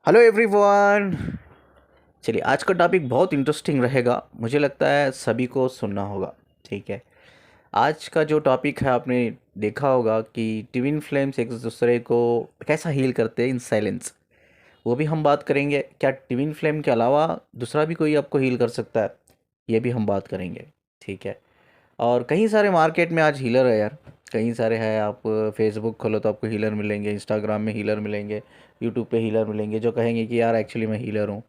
Hello everyone. चलिए, आज का टॉपिक बहुत इंटरेस्टिंग रहेगा। मुझे लगता है सभी को सुनना होगा। ठीक है। आज का जो टॉपिक है, आपने देखा होगा कि ट्विन फ्लेम्स एक दूसरे को कैसा हील करते हैं इन साइलेंस। वो भी हम बात करेंगे। क्या ट्विन फ्लेम के अलावा दूसरा भी कोई आपको हील कर सकता है, ये भी हम बात करेंगे। ठीक है। और कई सारे मार्केट में आज हीलर है यार। कई सारे हैं। आप फेसबुक खोलो तो आपको हीलर मिलेंगे, इंस्टाग्राम में हीलर मिलेंगे, यूट्यूब पे हीलर मिलेंगे जो कहेंगे कि यार एक्चुअली मैं हीलर हूँ,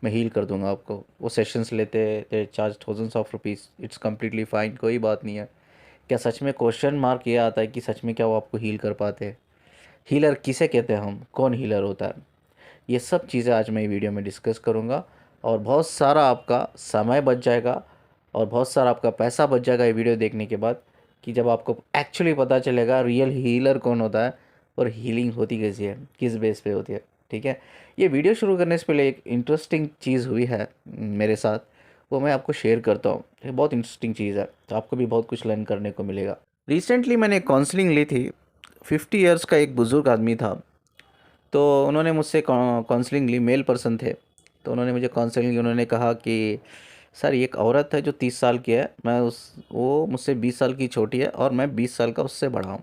मैं हील कर दूंगा आपको। वो सेशंस लेते हैं, charge thousands of rupees. It's completely fine, कोई बात नहीं है। क्या सच में क्वेश्चन मार्क ये आता है कि सच में क्या वो आपको हील कर पाते हैं? हीलर किसे कहते हैं, हम कौन हीलर होता है? ये सब चीज़ें आज मैं वीडियो में डिस्कस करूँगा। और बहुत सारा आपका समय बच जाएगा और बहुत सारा आपका पैसा बच जाएगा ये वीडियो देखने के बाद, कि जब आपको एक्चुअली पता चलेगा रियल हीलर कौन होता है और हीलिंग होती कैसी है, किस बेस पे होती है। ठीक है। ये वीडियो शुरू करने से पहले एक इंटरेस्टिंग चीज़ हुई है मेरे साथ, वो मैं आपको शेयर करता हूँ। ये बहुत इंटरेस्टिंग चीज़ है, तो आपको भी बहुत कुछ लर्न करने को मिलेगा। रिसेंटली मैंने काउंसलिंग ली थी। 50 ईयर्स का एक बुज़ुर्ग आदमी था। तो उन्होंने मुझसे काउंसलिंग ली, मेल पर्सन थे। तो उन्होंने मुझे काउंसलिंग ली। उन्होंने कहा कि सर, ये एक औरत है जो 30 साल की है, मैं उस वो मुझसे 20 साल की छोटी है और मैं 20 साल का उससे बड़ा हूँ।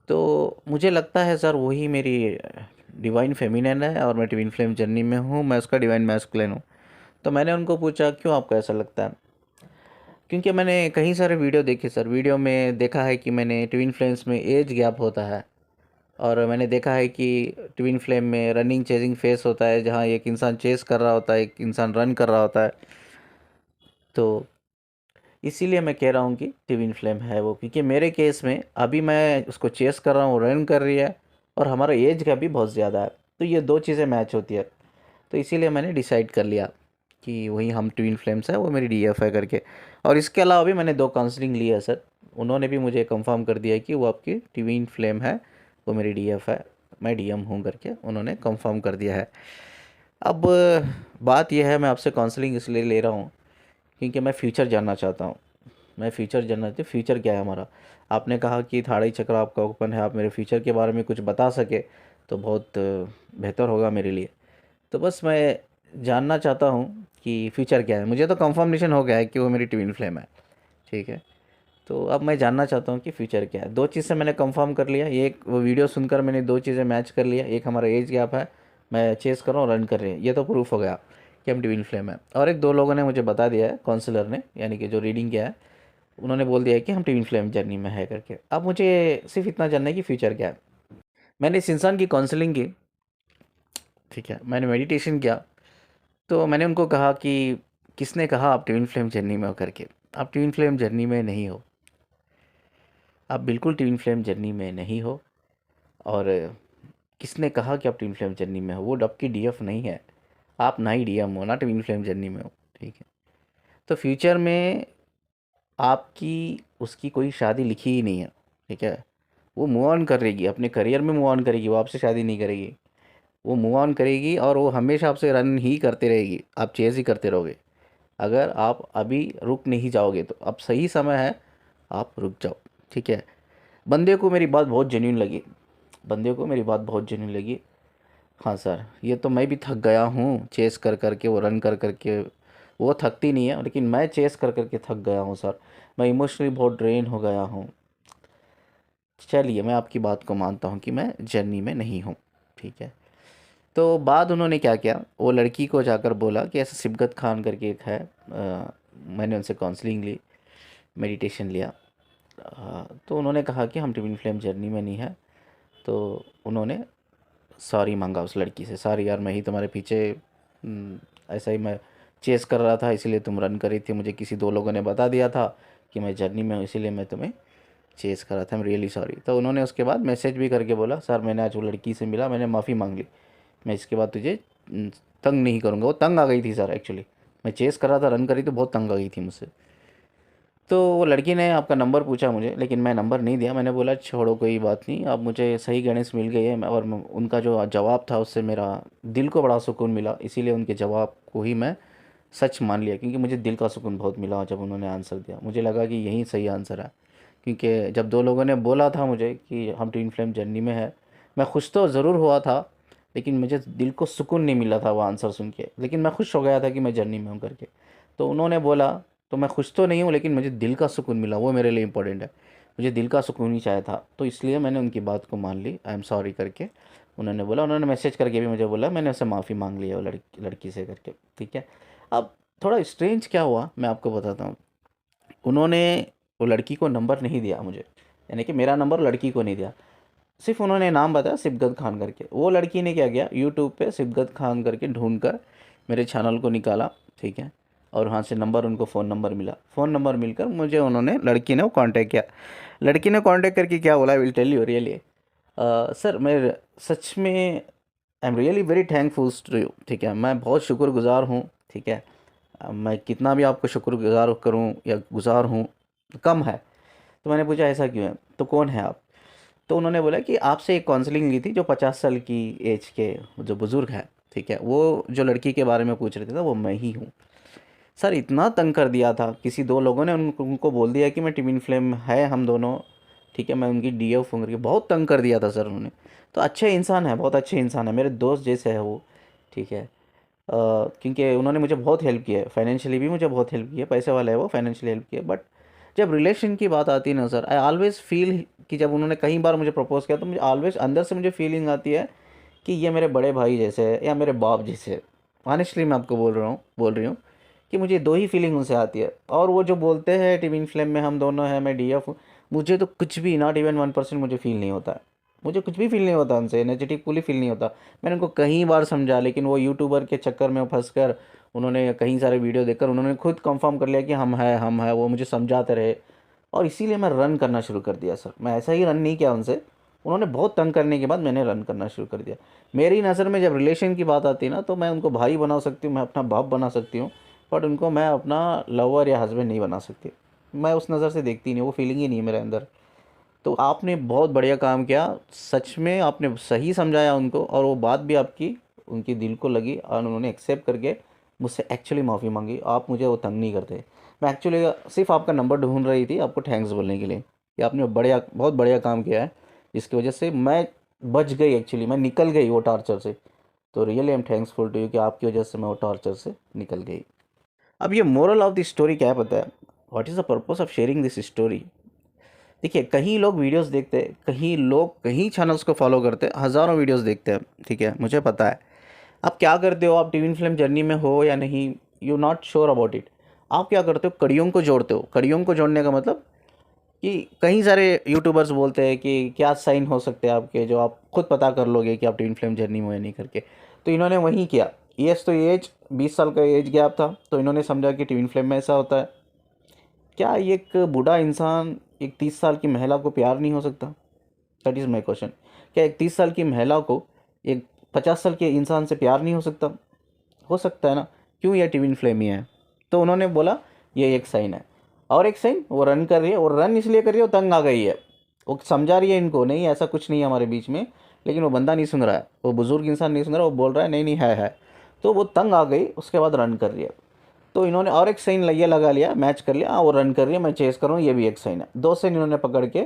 तो मुझे लगता है सर वही मेरी डिवाइन फेमिनिन है और मैं ट्विन फ्लेम जर्नी में हूँ, मैं उसका डिवाइन मैस्कुलिन हूँ। तो मैंने उनको पूछा क्यों आपको ऐसा लगता है? क्योंकि मैंने कई सारे वीडियो देखे सर। वीडियो में देखा है कि मैंने ट्विन फ्लेम्स में एज गैप होता है। और मैंने देखा है कि ट्विन फ्लेम में रनिंग चेजिंग फेस होता है, जहाँ एक इंसान चेस कर रहा होता है, एक इंसान रन कर रहा होता है। तो इसीलिए मैं कह रहा हूँ कि ट्विन फ्लेम है वो, क्योंकि मेरे केस में अभी मैं उसको चेस कर रहा हूँ, रन कर रही है, और हमारा एज का भी बहुत ज़्यादा है। तो ये दो चीज़ें मैच होती है। तो इसीलिए मैंने डिसाइड कर लिया कि वही हम ट्विन फ्लेम्स है, वो मेरी डीएफ है करके। और इसके अलावा भी मैंने दो काउंसलिंग ली है सर। उन्होंने भी मुझे कंफर्म कर दिया है कि वो आपकी ट्विन फ्लेम है, वो मेरी डीएफ है, मैं डीएम हूँ करके उन्होंने कंफर्म कर दिया है। अब बात यह है, मैं आपसे काउंसलिंग इसलिए ले रहा हूँ क्योंकि मैं फ्यूचर जानना चाहता हूँ। मैं फ्यूचर जानना चाहती हूँ, फ्यूचर क्या है हमारा। आपने कहा कि थाड़ी चक्र आपका ओपन है, आप मेरे फ्यूचर के बारे में कुछ बता सके तो बहुत बेहतर होगा मेरे लिए। तो बस मैं जानना चाहता हूँ कि फ्यूचर क्या है। मुझे तो कंफर्मेशन हो गया है कि वो मेरी ट्विन फ्लेम है। ठीक है। तो अब मैं जानना चाहता हूँ कि फ्यूचर क्या है। दो चीज़ से मैंने कंफर्म कर लिया। एक वो वीडियो सुनकर मैंने दो चीज़ें मैच कर लिया। एक हमारा एज गैप है, मैं चेस कर रहा हूँ, रन कर रही है, ये तो प्रूफ हो गया कि हम ट्विन फ्लेम है। और एक दो लोगों ने मुझे बता दिया है, काउंसलर ने, यानी कि जो रीडिंग किया है, उन्होंने बोल दिया है कि हम ट्विन फ्लेम जर्नी में है करके। अब मुझे सिर्फ इतना जानना है कि फ्यूचर क्या है। मैंने इस इंसान की काउंसलिंग की। ठीक है। मैंने मेडिटेशन किया। तो मैंने उनको कहा कि किसने कहा आप ट्विन फ्लेम जर्नी में हो करके? आप ट्विन फ्लेम जर्नी में नहीं हो। आप बिल्कुल ट्विन फ्लेम जर्नी में नहीं हो। और किसने कहा कि आप ट्विन फ्लेम जर्नी में हो? वो आपकी डीएफ नहीं है। आप ना ही डीएम हो, ना ट्विन फ्लेम जर्नी में हो। ठीक है। तो फ्यूचर में आपकी उसकी कोई शादी लिखी ही नहीं है। ठीक है। वो मूव ऑन करेगी, अपने करियर में मूव ऑन करेगी, वो आपसे शादी नहीं करेगी। वो मूव ऑन करेगी और वो हमेशा आपसे रन ही करते रहेगी, आप चेज़ ही करते रहोगे। अगर आप अभी रुक नहीं जाओगे तो अब सही समय है, आप रुक जाओ। ठीक है। बंदे को मेरी बात बहुत जेन्यून लगी। बंदे को मेरी बात बहुत जेन्यून लगी। हाँ सर, ये तो मैं भी थक गया हूँ चेस कर कर के, वो रन कर कर के। वो थकती नहीं है, लेकिन मैं चेस कर कर के थक गया हूँ सर। मैं इमोशनली बहुत ड्रेन हो गया हूँ। चलिए, मैं आपकी बात को मानता हूँ कि मैं जर्नी में नहीं हूँ। ठीक है। तो बाद उन्होंने क्या किया, वो लड़की को जाकर बोला कि ऐसा सिबगत खान करके एक है। मैंने उनसे काउंसलिंग ली, मेडिटेशन लिया। तो उन्होंने कहा कि हम ट्विन फ्लेम जर्नी में नहीं है। तो उन्होंने सॉरी मांगा उस लड़की से, सॉरी यार, मैं ही तुम्हारे पीछे ऐसा ही मैं चेस कर रहा था, इसीलिए तुम रन करी थी, मुझे किसी दो लोगों ने बता दिया था कि मैं जर्नी में हूँ, इसीलिए मैं तुम्हें चेस कर रहा था, आई एम रियली सॉरी। तो उन्होंने उसके बाद मैसेज भी करके बोला, सर मैंने आज वो लड़की से मिला, मैंने माफ़ी मांग ली, मैं इसके बाद तुझे तंग नहीं करूँगा। वो तंग आ गई थी सर एक्चुअली। मैं चेस कर रहा था, रन करी तो बहुत तंग आ गई थी मुझसे। तो वो लड़की ने आपका नंबर पूछा मुझे, लेकिन मैं नंबर नहीं दिया। मैंने बोला छोड़ो कोई बात नहीं, अब मुझे सही गाइडेंस मिल गई है। और उनका जो जवाब था उससे मेरा दिल को बड़ा सुकून मिला, इसीलिए उनके जवाब को ही मैं सच मान लिया, क्योंकि मुझे दिल का सुकून बहुत मिला जब उन्होंने आंसर दिया। मुझे लगा कि यही सही आंसर है, क्योंकि जब दो लोगों ने बोला था मुझे कि हम ट्विन फ्लेम जर्नी में है, मैं खुश तो ज़रूर हुआ था, लेकिन मुझे दिल को सुकून नहीं मिला था वो आंसर सुन के, लेकिन मैं खुश हो गया था कि मैं जर्नी में हूँ करके। तो उन्होंने बोला, तो मैं खुश तो नहीं हूँ लेकिन मुझे दिल का सुकून मिला, वो मेरे लिए इंपॉर्टेंट है। मुझे दिल का सुकून ही चाहिए था, तो इसलिए मैंने उनकी बात को मान ली, आई एम सॉरी करके। उन्होंने बोला, उन्होंने मैसेज करके भी मुझे बोला, मैंने उससे माफ़ी मांग ली है वो लड़की से करके, ठीक है। अब थोड़ा स्ट्रेंज क्या हुआ मैं आपको बताता हूँ। उन्होंने वो लड़की को नंबर नहीं दिया मुझे, यानी कि मेरा नंबर लड़की को नहीं दिया, सिर्फ उन्होंने नाम बताया सिबगत खान करके। वो लड़की ने क्या किया, यूट्यूब पे सिबगत खान करके ढूंढ कर मेरे चैनल को निकाला, ठीक है। और वहाँ से नंबर, उनको फ़ोन नंबर मिला, फ़ोन नंबर मिलकर मुझे उन्होंने, लड़की ने वो कांटेक्ट किया। लड़की ने कांटेक्ट करके क्या बोला, I will tell you really. Sir मैं सच में I am really very thankful to you, ठीक है। मैं बहुत शुक्रगुजार हूँ, ठीक है। मैं कितना भी आपको शुक्रगुजार करूँ या गुजार हूँ कम है। तो मैंने पूछा ऐसा क्यों है, तो कौन है आप। तो उन्होंने बोला कि आपसे एक काउंसलिंग ली थी, जो 50 साल की एज के जो बुज़ुर्ग है, ठीक है, वो जो लड़की के बारे में पूछ रहे थे ना, वो मैं ही हूँ। सर इतना तंग कर दिया था, किसी दो लोगों ने उनको बोल दिया कि मैं ट्विन फ्लेम है हम दोनों, ठीक है, मैं उनकी डीएफ हूँ करके, बहुत तंग कर दिया था सर उन्होंने। तो अच्छे इंसान है, बहुत अच्छे इंसान है, मेरे दोस्त जैसे है वो, ठीक है। क्योंकि उन्होंने मुझे बहुत हेल्प किया है, फाइनेंशियली भी मुझे बहुत हेल्प किया है, पैसे वाला है वो, फाइनेंशियली हेल्प किया। बट जब रिलेशन की बात आती है ना सर, आई ऑलवेज़ फील कि जब उन्होंने कई बार मुझे प्रपोज़ किया, तो मुझे ऑलवेज़ अंदर से मुझे फीलिंग आती है कि ये मेरे बड़े भाई जैसे है या मेरे बाप जैसे है। ऑनेस्टली मैं आपको बोल रही हूँ कि मुझे दो ही फीलिंग उनसे आती है। और वो जो बोलते हैं ट्विन फ्लेम में हम दोनों हैं, मैं डीएफ हूँ, मुझे तो कुछ भी, नॉट इवन 1% मुझे फील नहीं होता है। मुझे कुछ भी फील नहीं होता उनसे, एनर्जेटिक फील नहीं होता। मैंने उनको कई बार समझा, लेकिन वो यूट्यूबर के चक्कर में फंस कर, उन्होंने कई सारे वीडियो देखकर उन्होंने खुद कंफर्म कर लिया कि हम हैं, वो मुझे समझाते रहे। और इसीलिए मैं रन करना शुरू कर दिया सर। मैं ऐसा ही रन नहीं किया उनसे, उन्होंने बहुत तंग करने के बाद मैंने रन करना शुरू कर दिया। मेरी नज़र में जब रिलेशन की बात आती है ना, तो मैं उनको भाई बना सकती हूँ, मैं अपना बाप बना सकती हूँ, बट उनको मैं अपना लवर या हस्बैंड नहीं बना सकती। मैं उस नज़र से देखती नहीं, वो फीलिंग ही नहीं है मेरे अंदर। तो आपने बहुत बढ़िया काम किया, सच में आपने सही समझाया उनको, और वो बात भी आपकी उनकी दिल को लगी, और उन्होंने एक्सेप्ट करके मुझसे एक्चुअली माफ़ी मांगी। आप मुझे वो तंग नहीं करते। मैं एक्चुअली सिर्फ आपका नंबर ढूंढ रही थी, आपको थैंक्स बोलने के लिए कि आपने बढ़िया, बहुत बढ़िया काम किया है, जिसकी वजह से मैं बच गई, एक्चुअली मैं निकल गई वो टॉर्चर से। तो really I am thankful to you कि आपकी वजह से मैं वो टॉर्चर से निकल गई। अब ये मोरल ऑफ द स्टोरी क्या है पता है, what is the purpose of sharing this story. देखिए, कहीं लोग वीडियोस देखते हैं, कहीं लोग कहीं चैनल्स को फॉलो करते हैं, हज़ारों वीडियोस देखते हैं, ठीक है, मुझे पता है। आप क्या करते हो, आप ट्विन फ्लेम जर्नी में हो या नहीं, you not sure about it. आप क्या करते हो, कड़ियों को जोड़ते हो। कड़ियों को जोड़ने का मतलब कि कई सारे यूट्यूबर्स बोलते हैं कि क्या साइन हो सकते हैं आपके, जो आप खुद पता कर लोगे कि आप ट्विन फ्लेम जर्नी में हो या नहीं करके। तो इन्होंने वही किया। यस, तो एज 20 साल का एज गैप था, तो इन्होंने समझा कि ट्विन फ्लेम में ऐसा होता है। क्या एक बूढ़ा इंसान एक 30 साल की महिला को प्यार नहीं हो सकता? That is my question. क्या एक 30 साल की महिला को एक 50 साल के इंसान से प्यार नहीं हो सकता? हो सकता है ना। क्यों, ये ट्विन फ्लेम ही है। तो उन्होंने बोला ये एक साइन है। और एक साइन, वो रन कर रही है, और रन इसलिए कर रही है, वो तंग आ गई है। वो समझा रही है इनको, नहीं ऐसा कुछ नहीं है हमारे बीच में, लेकिन वो बंदा नहीं सुन रहा है, वो बुजुर्ग इंसान नहीं सुन रहा, वो बोल रहा है नहीं नहीं है। तो वो तंग आ गई, उसके बाद रन कर रही है। तो इन्होंने और एक साइन ये लगा लिया, मैच कर लिया, वो रन कर रही है, मैं चेस कर रहा हूँ, ये भी एक साइन है। दो साइन इन्होंने पकड़ के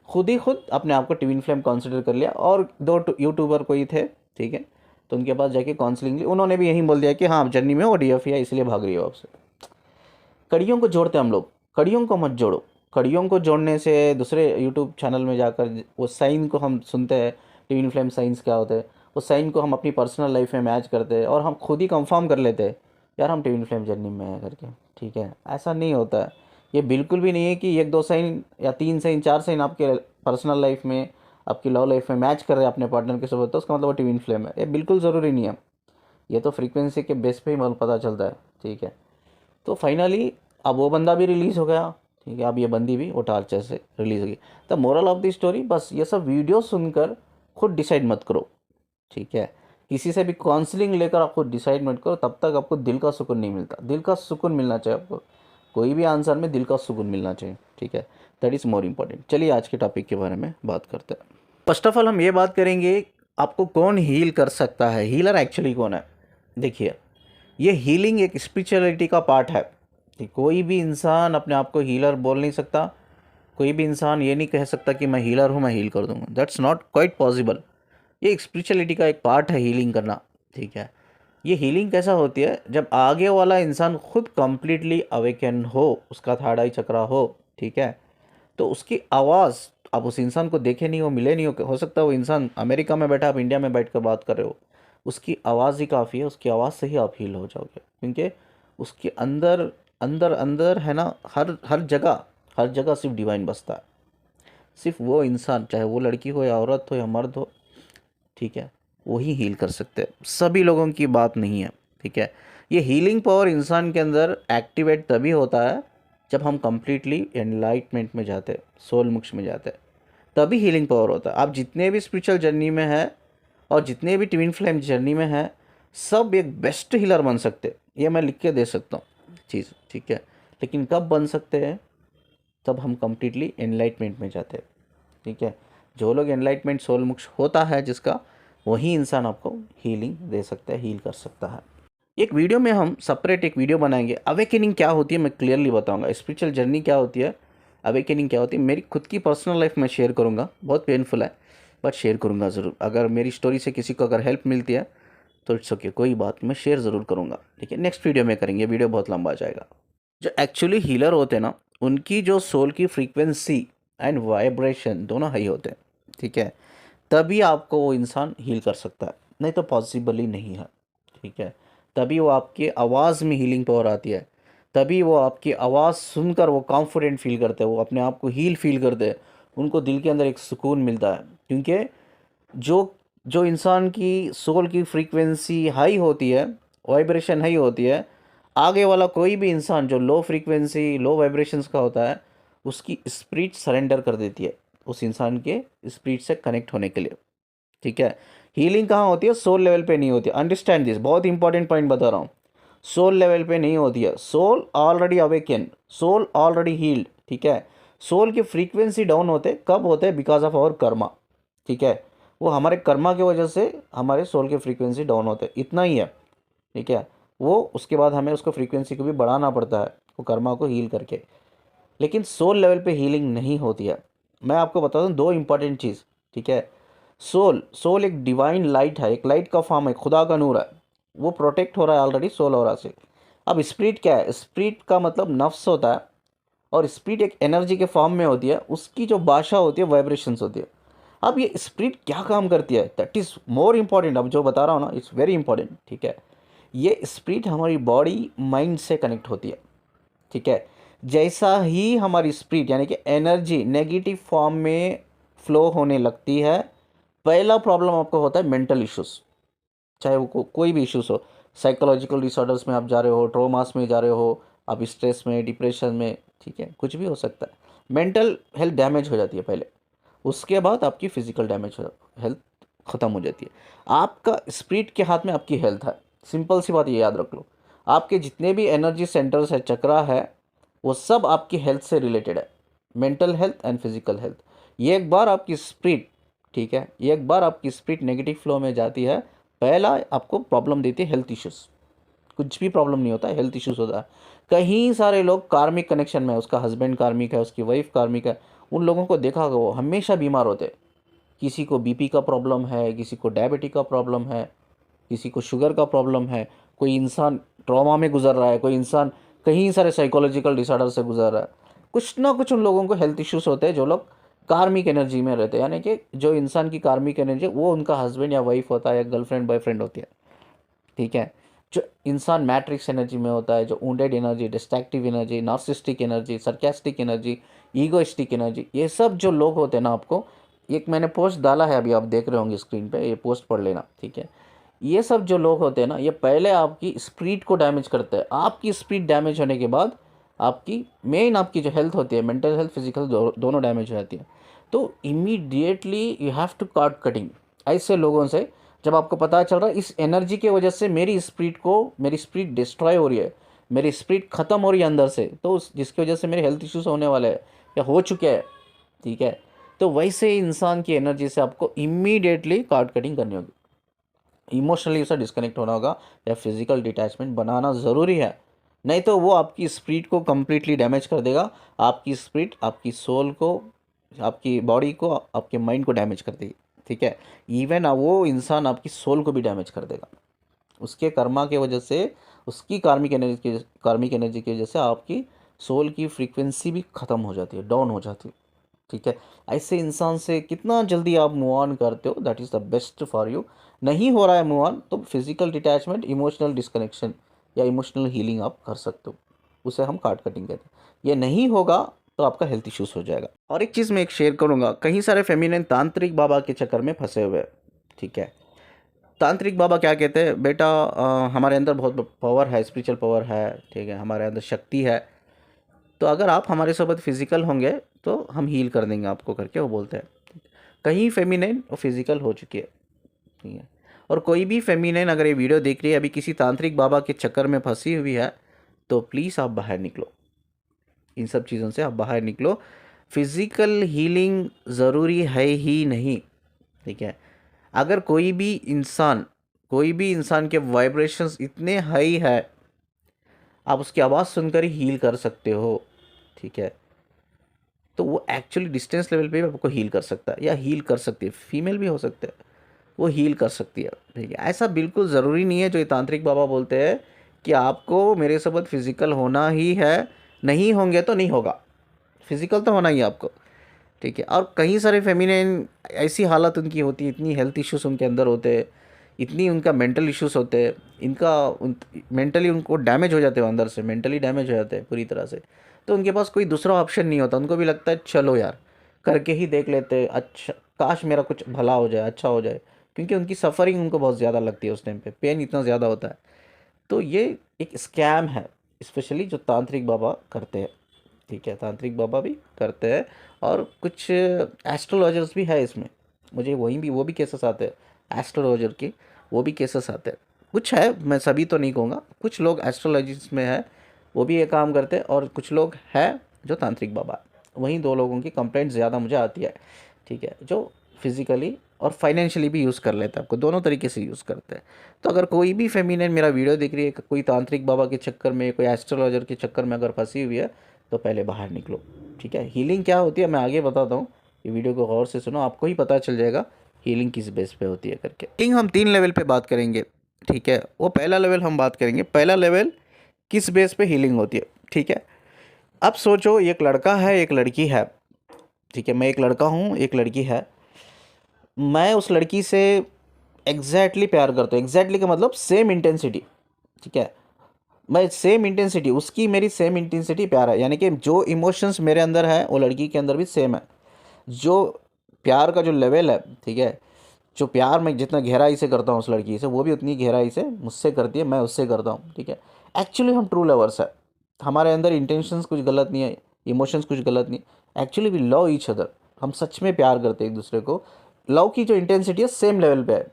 खुद ही खुद अपने आप को ट्विन फ्लेम कंसिडर कर लिया। और दो यूट्यूबर कोई थे, ठीक है, तो उनके पास जाके काउंसलिंग ली, उन्होंने भी यही बोल दिया कि हाँ, जर्नी में वो डीएफ है, इसलिए भाग रही हो आपसे। कड़ियों को जोड़ते हैं हम लोग, कड़ियों को मत जोड़ो। कड़ियों को जोड़ने से दूसरे यूट्यूब चैनल में जाकर वो साइन को हम सुनते हैं, ट्विन फ्लेम साइंस क्या होते हैं, उस साइन को हम अपनी पर्सनल लाइफ में मैच करते हैं, और हम खुद ही कंफर्म कर लेते हैं यार हम ट्विन फ्लेम जर्नी में है करके, ठीक है। ऐसा नहीं होता है। ये बिल्कुल भी नहीं है कि एक दो साइन या तीन साइन चार साइन आपके पर्सनल लाइफ में, आपकी लव लाइफ में मैच कर रहे हैं अपने पार्टनर के साथ, तो उसका मतलब वो ट्विन फ्लेम है। ये बिल्कुल ज़रूरी नहीं है। ये तो फ्रीक्वेंसी के बेस पे ही मतलब पता चलता है, ठीक है। तो फाइनली अब वो बंदा भी रिलीज़ हो गया, ठीक है, अब ये बंदी भी वो टार्चर से रिलीज़ हो गई। The moral of the story, बस ये सब वीडियो सुनकर खुद डिसाइड मत करो, ठीक है। किसी से भी काउंसलिंग लेकर आप खुद डिसाइड मत करो, तब तक आपको दिल का सुकून नहीं मिलता। दिल का सुकून मिलना चाहिए आपको, कोई भी आंसर में दिल का सुकून मिलना चाहिए, ठीक है। That is more important. चलिए आज के टॉपिक के बारे में बात करते हैं। फर्स्ट ऑफ ऑल हम ये बात करेंगे आपको कौन हील कर सकता है, हीलर एक्चुअली कौन है। देखिए, ये हीलिंग एक स्पिरिचुअलिटी का पार्ट है कि कोई भी इंसान अपने आप को हीलर बोल नहीं सकता। कोई भी इंसान ये नहीं कह सकता कि मैं हीलर हूँ, मैं हील कर दूंगा। That's not quite possible. ये स्पिरिचुअलिटी का एक पार्ट है हीलिंग करना, ठीक है। ये हीलिंग कैसा होती है, जब आगे वाला इंसान खुद कंप्लीटली अवेकन हो, उसका थर्ड आई चक्रा हो, ठीक है, तो उसकी आवाज़, आप उस इंसान को देखे नहीं हो, मिले नहीं हो सकता वो इंसान अमेरिका में बैठा, आप इंडिया में बैठ कर बात कर रहे हो, उसकी आवाज़ ही काफ़ी है, उसकी आवाज़ से ही आप हील हो जाओगे, क्योंकि उसके अंदर अंदर अंदर है ना, हर जगह सिर्फ डिवाइन बसता है। सिर्फ वो इंसान, चाहे वो लड़की हो या औरत हो या मर्द हो, ठीक है, वही हील कर सकते हैं, सभी लोगों की बात नहीं है, ठीक है। ये हीलिंग पावर इंसान के अंदर एक्टिवेट तभी होता है जब हम कंप्लीटली एनलाइटमेंट में जाते हैं, सोल मोक्ष में जाते हैं, तभी हीलिंग पावर होता है। आप जितने भी स्पिरिचुअल जर्नी में हैं और जितने भी ट्विन फ्लेम जर्नी में हैं, सब एक बेस्ट हीलर बन सकते हैं, ये मैं लिख के दे सकता हूँ चीज़, ठीक है। लेकिन कब बन सकते हैं, तब हम कंप्लीटली एनलाइटमेंट में जाते हैं, ठीक है। जो लोग एनलाइटमेंट सोल मोक्ष होता है जिसका, वही इंसान आपको हीलिंग दे सकता है, हील कर सकता है। एक वीडियो में हम सेपरेट एक वीडियो बनाएंगे, अवेकनिंग क्या होती है मैं क्लियरली बताऊंगा, स्पिरिचुअल जर्नी क्या होती है, अवेकनिंग क्या होती है, मेरी खुद की पर्सनल लाइफ में शेयर करूंगा, बहुत पेनफुल है बट शेयर करूंगा ज़रूर। अगर मेरी स्टोरी से किसी को अगर हेल्प मिलती है तो इट्स ओके, कोई बात नहीं, मैं शेयर ज़रूर करूँगा, ठीक है। नेक्स्ट वीडियो में करेंगे, वीडियो बहुत लंबा जाएगा। जो एक्चुअली हीलर होते हैं ना, उनकी जो सोल की फ्रीक्वेंसी एंड वाइब्रेशन दोनों हाई होते हैं, ठीक है, तभी आपको वो इंसान हील कर सकता है, नहीं तो पॉसिबल ही नहीं है, ठीक है। तभी वो आपकी आवाज़ में हीलिंग पावर आती है, तभी वो आपकी आवाज़ सुनकर वो कॉन्फिडेंट फील करते हैं, वो अपने आप को हील फील करते हैं, उनको दिल के अंदर एक सुकून मिलता है, क्योंकि जो जो इंसान की सोल की फ्रीक्वेंसी हाई होती है, वाइब्रेशन हाई होती है, आगे वाला कोई भी इंसान जो लो फ्रीक्वेंसी लो वाइब्रेशंस का होता है, उसकी स्पिरिट सरेंडर कर देती है उस इंसान के स्पिरिट से कनेक्ट होने के लिए, ठीक है। हीलिंग कहाँ होती है, सोल लेवल पे नहीं होती है, अंडरस्टैंड दिस, बहुत इंपॉर्टेंट पॉइंट बता रहा हूँ। सोल लेवल पे नहीं होती है, soul already awaken, soul already healed, ठीक है। सोल की फ्रीक्वेंसी डाउन होते कब होते हैं, बिकॉज ऑफ आवर कर्मा, ठीक है। वो हमारे कर्मा की वजह से हमारे सोल के फ्रीक्वेंसी डाउन होते हैं, इतना ही है, ठीक है। वो उसके बाद हमें उसको फ्रीक्वेंसी को भी बढ़ाना पड़ता है, वो कर्मा को हील करके, लेकिन सोल लेवल पे हीलिंग नहीं होती है। मैं आपको बता दूं दो इंपॉर्टेंट चीज़, ठीक है। सोल सोल एक डिवाइन लाइट है, एक लाइट का फॉर्म है, खुदा का नूर है, वो प्रोटेक्ट हो रहा है ऑलरेडी सोल और से। अब स्पिरिट क्या है, स्पिरिट का मतलब नफ्स होता है, और स्पिरिट एक एनर्जी के फॉर्म में होती है, उसकी जो भाषा होती है वाइब्रेशंस होती है। अब ये स्पिरिट क्या काम करती है, दैट इज़ मोर इंपॉर्टेंट, अब जो बता रहा हूँ ना इट्स वेरी इंपॉर्टेंट, ठीक है। ये स्पिरिट हमारी बॉडी माइंड से कनेक्ट होती है, ठीक है। जैसा ही हमारी स्पिरिट यानी कि एनर्जी नेगेटिव फॉर्म में फ्लो होने लगती है, पहला प्रॉब्लम आपको होता है मेंटल इश्यूज, चाहे वो कोई भी इश्यूज हो, साइकोलॉजिकल डिसऑर्डर्स में आप जा रहे हो, ट्रोमास में जा रहे हो, आप स्ट्रेस में, डिप्रेशन में, ठीक है, कुछ भी हो सकता है। मेंटल हेल्थ डैमेज हो जाती है पहले, उसके बाद आपकी फिजिकल डैमेज हो, हेल्थ ख़त्म हो जाती है। आपका स्पिरिट के हाथ में आपकी हेल्थ है, सिंपल सी बात ये याद रख लो। आपके जितने भी एनर्जी सेंटर्स है, चक्रा है, वो सब आपकी हेल्थ से रिलेटेड है, mental health and physical health. ये एक बार आपकी स्पिरिट, ठीक है, ये एक बार आपकी स्पिरिट नेगेटिव फ्लो में जाती है, पहला आपको प्रॉब्लम देती है हेल्थ इश्यूज़। कुछ भी प्रॉब्लम नहीं होता है, हेल्थ इश्यूज़ होता है। कहीं सारे लोग कार्मिक कनेक्शन में है, उसका हस्बैंड कार्मिक है, उसकी वाइफ कार्मिक है, उन लोगों को देखा होगा वो हमेशा बीमार होते हैं। किसी को बीपी का प्रॉब्लम है, किसी को डायबिटिक का प्रॉब्लम है, किसी को शुगर का प्रॉब्लम है, कोई इंसान ट्रॉमा में गुजर रहा है, कोई इंसान कहीं सारे साइकोलॉजिकल डिसऑर्डर से गुजर रहा है, कुछ ना कुछ उन लोगों को हेल्थ इश्यूज होते हैं, जो लोग कार्मिक एनर्जी में रहते हैं, यानी कि जो इंसान की कार्मिक एनर्जी वो उनका हस्बैंड या वाइफ होता है, या गर्लफ्रेंड बॉयफ्रेंड होती है, ठीक है। जो इंसान मैट्रिक्स एनर्जी में होता है, जो wounded energy, destructive energy, narcissistic energy, sarcastic energy, egoistic energy, ये सब जो लोग होते हैं ना, आपको एक मैंने पोस्ट डाला है अभी, आप देख रहे होंगे स्क्रीन पे, ये पोस्ट पढ़ लेना, ठीक है। ये सब जो लोग होते हैं ना, ये पहले आपकी स्पिरिट को डैमेज करते हैं, आपकी स्पिरिट डैमेज होने के बाद आपकी मेन आपकी जो हेल्थ होती है, मेंटल हेल्थ फिजिकल दोनों डैमेज हो जाती है। तो immediately you have to cut cutting ऐसे लोगों से। जब आपको पता चल रहा है इस एनर्जी की वजह से मेरी स्पिरिट डिस्ट्रॉय हो रही है, मेरी स्पिरिट ख़त्म हो रही है अंदर से, तो जिसकी वजह से मेरे हेल्थ इश्यूज होने वाले हैं या हो चुके हैं, ठीक है, तो वैसे ही इंसान की एनर्जी से आपको इमीडिएटली कार्ड कटिंग करनी होगी, इमोशनली उसे डिस्कनेक्ट होना होगा, या फिजिकल डिटैचमेंट बनाना ज़रूरी है, नहीं तो वो आपकी स्पिरिट को कम्प्लीटली डैमेज कर देगा। आपकी स्पिरिट आपकी सोल को, आपकी बॉडी को, आपके माइंड को डैमेज कर देगी, ठीक है। इवन वो इंसान आपकी सोल को भी डैमेज कर देगा। उसके कर्मा के वजह से, उसकी कार्मिक एनर्जी की वजह से आपकी सोल की फ्रीक्वेंसी भी ख़त्म हो जाती है, डाउन हो जाती है। ठीक है। ऐसे इंसान से कितना जल्दी आप मूव ऑन करते हो, that is the best for you. नहीं हो रहा है मूव ऑन, तो फिजिकल डिटैचमेंट, इमोशनल डिस्कनेक्शन या इमोशनल हीलिंग आप कर सकते हो, उसे हम कार्ड कटिंग कहते हैं। ये नहीं होगा तो आपका हेल्थ इश्यूज हो जाएगा। और एक चीज़ मैं एक शेयर करूंगा, कई सारे फेमिनिन तांत्रिक बाबा के चक्कर में फंसे हुए हैं। ठीक है। तांत्रिक बाबा क्या कहते हैं, बेटा हमारे अंदर बहुत पावर है, स्पिरिचुअल पावर है, ठीक है, हमारे अंदर शक्ति है, तो अगर आप हमारे साथ फिजिकल होंगे तो हम हील कर देंगे आपको, करके वो बोलते हैं। कहीं फेमिनाइन और फिजिकल हो चुकी है, ठीक है। और कोई भी फेमिनाइन अगर ये वीडियो देख रही है, अभी किसी तांत्रिक बाबा के चक्कर में फंसी हुई है, तो प्लीज़ आप बाहर निकलो, इन सब चीज़ों से आप बाहर निकलो। फिज़िकल हीलिंग ज़रूरी है ही नहीं, ठीक है। अगर कोई भी इंसान के वाइब्रेशंस इतने हाई है, आप उसकी आवाज़ सुनकर ही हील कर सकते हो, ठीक है। तो वो एक्चुअली डिस्टेंस लेवल पे भी आपको हील कर सकता है, या हील कर सकती है, फीमेल भी हो सकते हैं, वो हील कर सकती है, ठीक है। ऐसा बिल्कुल ज़रूरी नहीं है जो ये तांत्रिक बाबा बोलते हैं कि आपको मेरे साथ फिज़िकल होना ही है, नहीं होंगे तो नहीं होगा, फिज़िकल तो होना ही है आपको, ठीक है। और कई सारे फेमिनिन ऐसी हालत उनकी होती है, इतनी हेल्थ इश्यूज उनके अंदर होते हैं, इतनी उनका मेंटल इश्यूज होते हैं, मेंटली उनको डैमेज हो जाते हैं, अंदर से मेंटली डैमेज हो जाते हैं पूरी तरह से। तो उनके पास कोई दूसरा ऑप्शन नहीं होता, उनको भी लगता है चलो यार करके ही देख लेते, अच्छा काश मेरा कुछ भला हो जाए, अच्छा हो जाए, क्योंकि उनकी सफ़रिंग उनको बहुत ज़्यादा लगती है, उस टाइम पे पेन इतना ज़्यादा होता है। तो ये एक स्कैम है, स्पेशली जो तांत्रिक बाबा करते हैं, ठीक है, तांत्रिक बाबा भी करते हैं। और कुछ एस्ट्रोलॉजर्स भी है इसमें, मुझे वहीं भी वो भी केसेस आते हैं एस्ट्रोलॉजर के, वो भी केसेस आते हैं। कुछ है, मैं सभी तो नहीं कहूँगा, कुछ लोग एस्ट्रोलॉजिस्ट में है, वो भी ये काम करते हैं, और कुछ लोग हैं जो तांत्रिक बाबा, वहीं दो लोगों की कंप्लेंट ज़्यादा मुझे आती है, ठीक है, जो फिज़िकली और फाइनेंशियली भी यूज़ कर लेता है, आपको दोनों तरीके से यूज़ करते हैं। तो अगर कोई भी फेमिनिन मेरा वीडियो देख रही है, कोई तांत्रिक बाबा के चक्कर में, कोई एस्ट्रोलॉजर के चक्कर में अगर फंसी हुई है, तो पहले बाहर निकलो, ठीक है। हीलिंग क्या होती है मैं आगे बताता हूँ, ये वीडियो को गौर से सुनो, आपको ही पता चल जाएगा हीलिंग किस बेस पे होती है करके। हीलिंग हम 3 लेवल पे बात करेंगे, ठीक है। वो पहला लेवल हम बात करेंगे, पहला लेवल किस बेस पे हीलिंग होती है, ठीक है। अब सोचो एक लड़का है, एक लड़की है, ठीक है, मैं एक लड़का हूँ, एक लड़की है, मैं उस लड़की से एग्जैक्टली प्यार करता हूँ, एग्जैक्टली का मतलब सेम इंटेंसिटी, ठीक है, मैं सेम इंटेंसिटी, उसकी मेरी सेम इंटेंसिटी प्यार है, यानी कि जो इमोशंस मेरे अंदर है वो लड़की के अंदर भी सेम है। जो प्यार का जो लेवल है, ठीक है, जो प्यार मैं जितना गहराई से करता हूँ उस लड़की से, वो भी उतनी गहराई से मुझसे करती है, मैं उससे करता हूँ, ठीक है। एक्चुअली हम ट्रू लवर्स है, हमारे अंदर इंटेंशंस कुछ गलत नहीं है, इमोशंस कुछ गलत नहीं, actually we love each other, हम सच में प्यार करते हैं एक दूसरे को, लव की जो इंटेंसिटी है सेम लेवल पे है,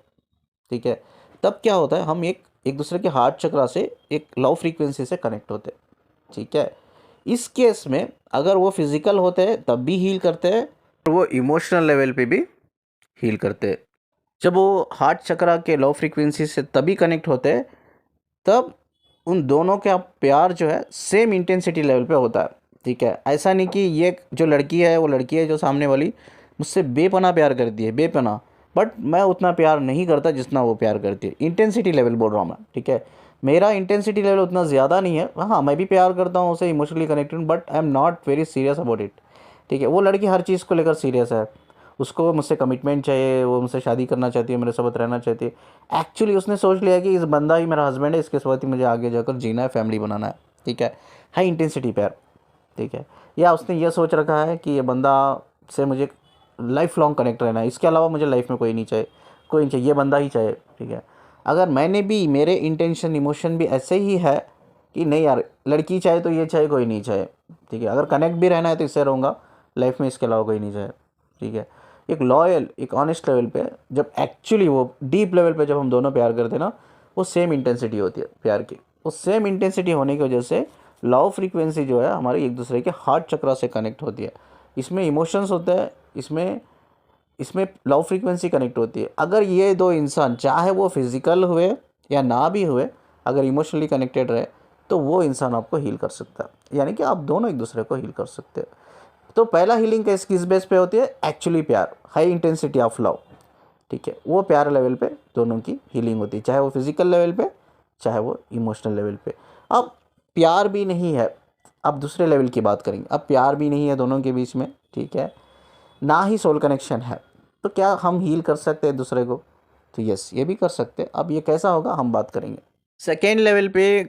ठीक है। तब क्या होता है, हम एक एक दूसरे के हार्ट चक्रा से एक लव फ्रीक्वेंसी से कनेक्ट होते हैं, ठीक है। इस केस में अगर वो फिजिकल होते हैं तब भी हील करते हैं, और वो इमोशनल लेवल पे भी हील करते हैं। जब वो हार्ट चक्रा के लव फ्रीक्वेंसी से तभी कनेक्ट होते हैं, तब उन दोनों का प्यार जो है सेम इंटेंसिटी लेवल पे होता है, ठीक है। ऐसा नहीं कि ये जो लड़की है वो लड़की है जो सामने वाली मुझसे बेपनाह प्यार करती है, बेपनाह, बट मैं उतना प्यार नहीं करता जितना वो प्यार करती है, इंटेंसिटी लेवल बोल रहा हूँ मैं, ठीक है। मेरा इंटेंसिटी लेवल उतना ज़्यादा नहीं है, हाँ मैं भी प्यार करता हूँ उसे, emotionally connected, but I am not very serious about it, ठीक है। वो लड़की हर चीज़ को लेकर सीरियस है, उसको मुझसे कमिटमेंट चाहिए, वो मुझसे शादी करना चाहती है, मेरे साथ रहना चाहती है। एक्चुअली उसने सोच लिया कि इस बंदा ही मेरा हस्बैंड है, इसके साथ ही मुझे आगे जाकर जीना है, फैमिली बनाना है, ठीक है। हाई इंटेंसिटी प्यार, ठीक है। या उसने ये सोच रखा है कि ये बंदा से मुझे लाइफ लॉन्ग कनेक्ट रहना है, इसके अलावा मुझे लाइफ में कोई नहीं चाहिए, कोई नहीं चाहिए, ये बंदा ही चाहिए, ठीक है। अगर मैंने भी, मेरे इंटेंशन इमोशन भी ऐसे ही है कि नहीं यार लड़की चाहे तो ये चाहे, कोई नहीं चाहे, ठीक है। अगर कनेक्ट भी रहना है तो इससे रहूँगा लाइफ में, इसके अलावा कोई नहीं चाहे, ठीक है। एक लॉयल, एक ऑनेस्ट लेवल पे, जब एक्चुअली वो डीप लेवल पे जब हम दोनों प्यार करते हैं ना, वो सेम इंटेंसिटी होती है प्यार की, वो सेम इंटेंसिटी होने की वजह से लव फ्रीक्वेंसी जो है हमारी एक दूसरे के हार्ट चक्रा से कनेक्ट होती है। इसमें इमोशंस होते हैं, इसमें इसमें लव फ्रीक्वेंसी कनेक्ट होती है। अगर ये दो इंसान चाहे वो फिजिकल हुए या ना भी हुए, अगर इमोशनली कनेक्टेड रहे, तो वो इंसान आपको हील कर सकता है, यानी कि आप दोनों एक दूसरे को हील कर सकते हैं। तो पहला हीलिंग किस बेस पे होती है, एक्चुअली प्यार, हाई इंटेंसिटी ऑफ लव, ठीक है, वो प्यार लेवल पे दोनों की हीलिंग होती है, चाहे वो फिजिकल लेवल पे चाहे वो इमोशनल लेवल पे। अब प्यार भी नहीं है, अब दूसरे लेवल की बात करेंगे। अब प्यार भी नहीं है दोनों के बीच में, ठीक है, ना ही सोल कनेक्शन है, तो क्या हम हील कर सकते हैं दूसरे को? तो यस, ये भी कर सकते हैं। अब ये कैसा होगा हम बात करेंगे। सेकेंड लेवल पे